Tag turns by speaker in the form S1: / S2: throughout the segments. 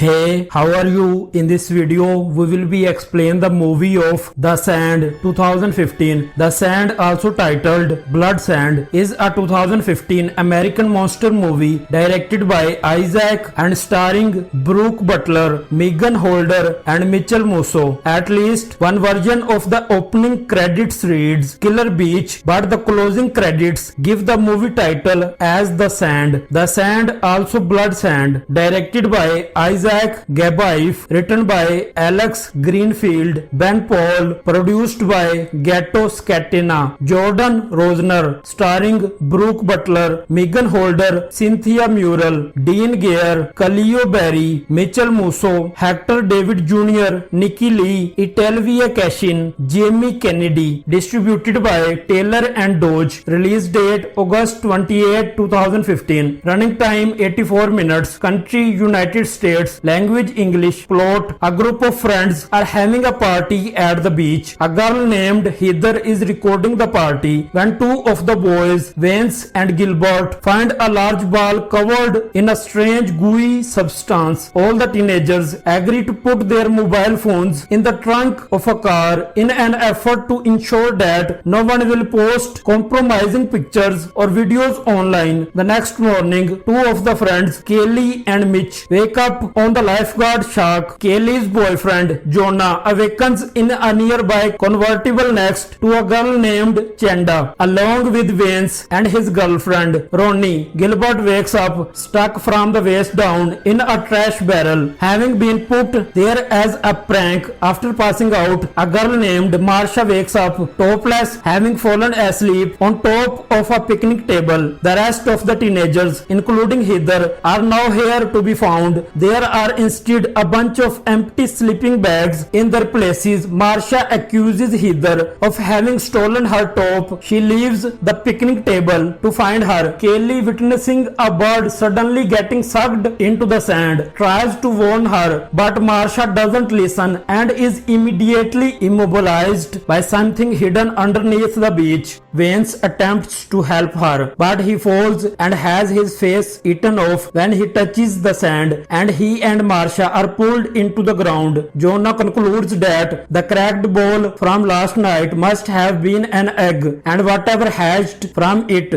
S1: Hey, how are you? In this video, we will be explain the movie of The Sand 2015. The Sand, also titled Blood Sand, is a 2015 American monster movie directed by Isaac and starring Brooke Butler, Megan Holder and Mitchell Musso. At least one version of the opening credits reads Killer Beach, but the closing credits give the movie title as The Sand. The Sand, also Blood Sand, directed by Isaac Gabaif, written by Alex Greenfield, Ben Paul, produced by Gato Scatina, Jordan Rosner, starring Brooke Butler, Megan Holder, Cynthia Murrell, Dean Gare, Khalil Berry, Mitchell Musso, Hector David Jr., Nikki Lee, Italvia Cashin, Jamie Kennedy. Distributed by Taylor and Dodge. Release date August 28, 2015. Running time 84 minutes. Country United States. Language English. Plot: a group of friends are having a party at the beach. A girl named Heather is recording the party when two of the boys, Vance and Gilbert, find a large ball covered in a strange gooey substance. All the teenagers agree to put their mobile phones in the trunk of a car in an effort to ensure that no one will post compromising pictures or videos online. The next morning, two of the friends, Kelly and Mitch, wake up on the lifeguard shack. Kelly's boyfriend, Jonah, awakens in a nearby convertible next to a girl named Chenda, along with Vance and his girlfriend, Ronnie. Gilbert wakes up stuck from the waist down in a trash barrel, having been put there as a prank. After passing out, a girl named Marsha wakes up topless, having fallen asleep on top of a picnic table. The rest of the teenagers, including Heather, are now here to be found. There are instead a bunch of empty sleeping bags in their places. Marsha accuses Heather of having stolen her top. She leaves the picnic table to find her. Kelly, witnessing a bird suddenly getting sucked into the sand, tries to warn her, but Marsha doesn't listen and is immediately immobilized by something hidden underneath the beach. Vance attempts to help her, but he falls and has his face eaten off when he touches the sand, and he and Marsha are pulled into the ground. Jonah concludes that the cracked ball from last night must have been an egg, and whatever hatched from it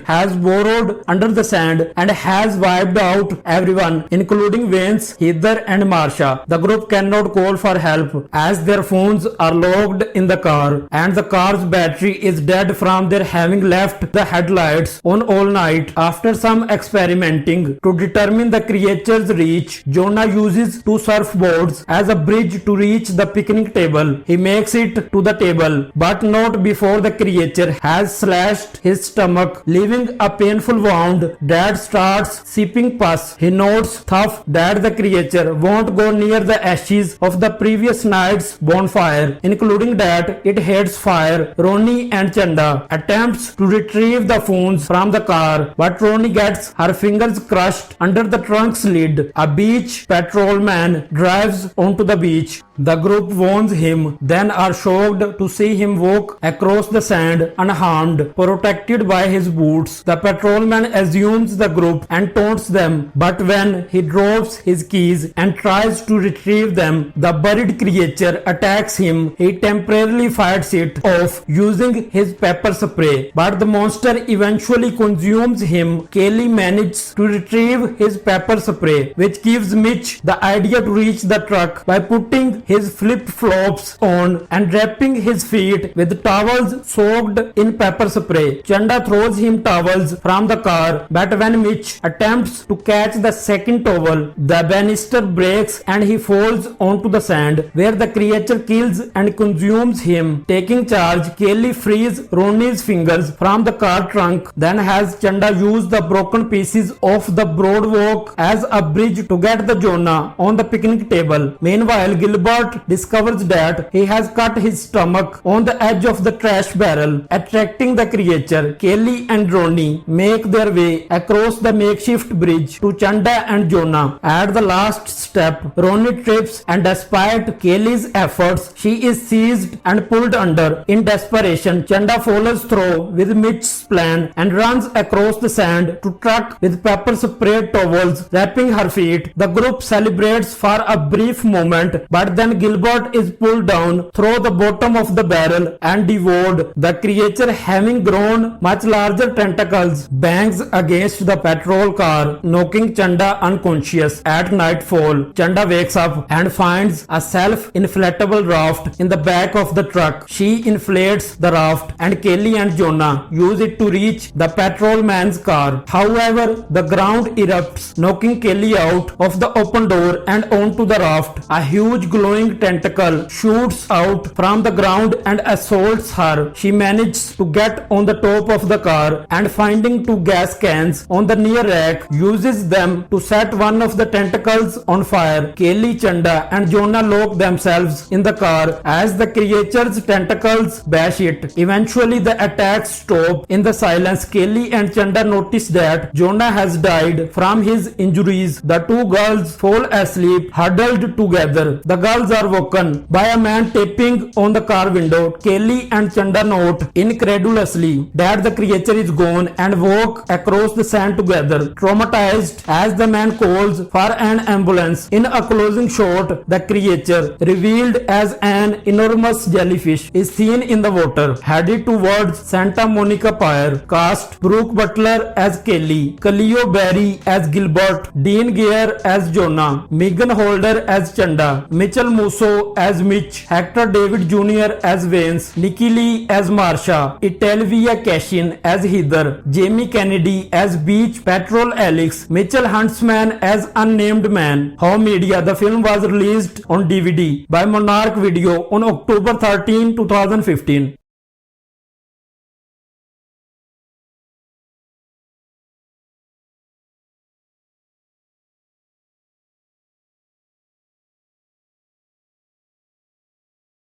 S1: has burrowed under the sand and has wiped out everyone, including Vance, Heather and Marsha. The group cannot call for help as their phones are locked in the car, and the car's battery is dead from their having left the headlights on all night. After some experimenting to determine the creature's reach, Jonah uses two surfboards as a bridge to reach the picnic table. He makes it to the table, but not before the creature has slashed his stomach, leaving a painful wound. Dad starts sipping pus. He notes tough that the creature won't go near the ashes of the previous night's bonfire, including that it hates fire. Ronnie and Chanda attempts to retrieve the phones from the car, but Ronnie gets her fingers crushed under the trunk's lid. A beach patrolman drives onto the beach. The group warns him, then are shocked to see him walk across the sand unharmed, protected by his boots. The patrolman assumes the group and taunts them, but when he drops his keys and tries to retrieve them, the buried creature attacks him. He temporarily fights it off using his pepper spray, but the monster eventually consumes him. Kelly manages to retrieve his pepper spray, which gives Mitch the idea to reach the truck by putting his flip-flops on and wrapping his feet with towels soaked in pepper spray. Chanda throws him towels from the car, but when Mitch attempts to catch the second towel, the banister breaks and he falls onto the sand, where the creature kills and consumes him. Taking charge, Kelly frees Ronnie's fingers from the car trunk, then has Chanda use the broken pieces of the boardwalk as a bridge to get the Jonah on the picnic table. Meanwhile, Gilbert Gilbert discovers that he has cut his stomach on the edge of the trash barrel, attracting the creature. Kelly and Ronnie make their way across the makeshift bridge to Chanda and Jonah. At the last step, Ronnie trips, and despite Kelly's efforts, she is seized and pulled under. In desperation, Chanda follows through with Mitch's plan and runs across the sand to truck with pepper spray towels wrapping her feet. The group celebrates for a brief moment, but then Gilbert is pulled down through the bottom of the barrel and devoured. The creature, having grown much larger tentacles, bangs against the patrol car, knocking Chanda unconscious. At nightfall, Chanda wakes up and finds a self-inflatable raft in the back of the truck. She inflates the raft, and Kelly and Jonah use it to reach the patrolman's car. However, the ground erupts, knocking Kelly out of the open door and onto the raft. A huge glowing tentacle shoots out from the ground and assaults her. She manages to get on the top of the car, and finding two gas cans on the near rack, uses them to set one of the tentacles on fire. Kelly, Chanda and Jonah lock themselves in the car as the creature's tentacles bash it. Eventually, the attacks stop. In the silence, Kelly and Chanda notice that Jonah has died from his injuries. The two girls fall asleep, huddled together. The girls are woken by a man tapping on the car window. Kelly and Chanda note incredulously that the creature is gone and walk across the sand together, traumatized as the man calls for an ambulance. In a closing shot, the creature, revealed as an enormous jellyfish, is seen in the water, headed towards Santa Monica Pier. Cast: Brooke Butler as Kelly, Cleo Berry as Gilbert, Dean Gear as Jonah, Megan Holder as Chanda, Mitchell Musso as Mitch, Hector David Jr. as Vance, Nikki Lee as Marsha, Italvia Cashin as Heather, Jamie Kennedy as Beach Patrol Alex, Mitchell Huntsman as Unnamed Man. Home Media. The film was released on DVD by Monarch Video on October 13, 2015.